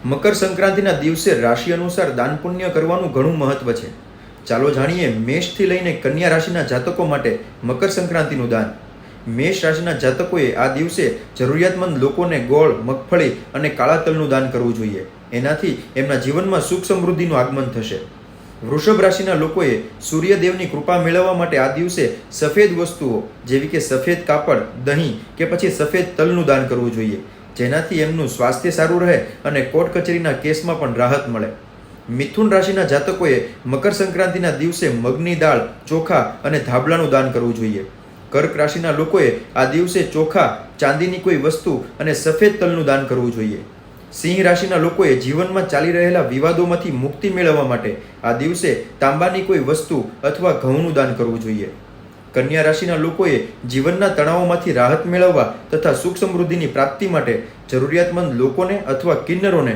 મકર સંક્રાંતિના દિવસે રાશિ અનુસાર દાન પુણ્ય કરવાનું ઘણું મહત્વ છે. ચાલો જાણીએ મેષથી લઈને કન્યા રાશિના જાતકો માટે મકર સંક્રાંતિનું દાન. મેષ રાશિના જાતકોએ આ દિવસે જરૂરિયાતમંદ લોકોને ગોળ, મગફળી અને કાળા તલનું દાન કરવું જોઈએ. એનાથી એમના જીવનમાં સુખ સમૃદ્ધિનું આગમન થશે. વૃષભ રાશિના લોકોએ સૂર્યદેવની કૃપા મેળવવા માટે આ દિવસે સફેદ વસ્તુઓ જેવી કે સફેદ કાપડ, દહીં કે પછી સફેદ તલનું દાન કરવું જોઈએ, જેનાથી એમનું સ્વાસ્થ્ય સારું રહે અને કોર્ટ કચેરીના કેસમાં પણ રાહત મળે. મિથુન રાશિના જાતકોએ મકર સંક્રાંતિના દિવસે મગની દાળ, ચોખા અને ધાબળાનું દાન કરવું જોઈએ. કર્ક રાશિના લોકોએ આ દિવસે ચોખા, ચાંદીની કોઈ વસ્તુ અને સફેદ તલનું દાન કરવું જોઈએ. સિંહ રાશિના લોકોએ જીવનમાં ચાલી રહેલા વિવાદોમાંથી મુક્તિ મેળવવા માટે આ દિવસે તાંબાની કોઈ વસ્તુ અથવા ઘઉંનું દાન કરવું જોઈએ. કન્યા રાશિના લોકોએ જીવનના તણાવોમાંથી રાહત મેળવવા તથા સુખ સમૃદ્ધિની પ્રાપ્તિ માટે જરૂરિયાતમંદ લોકોને અથવા કિન્નરોને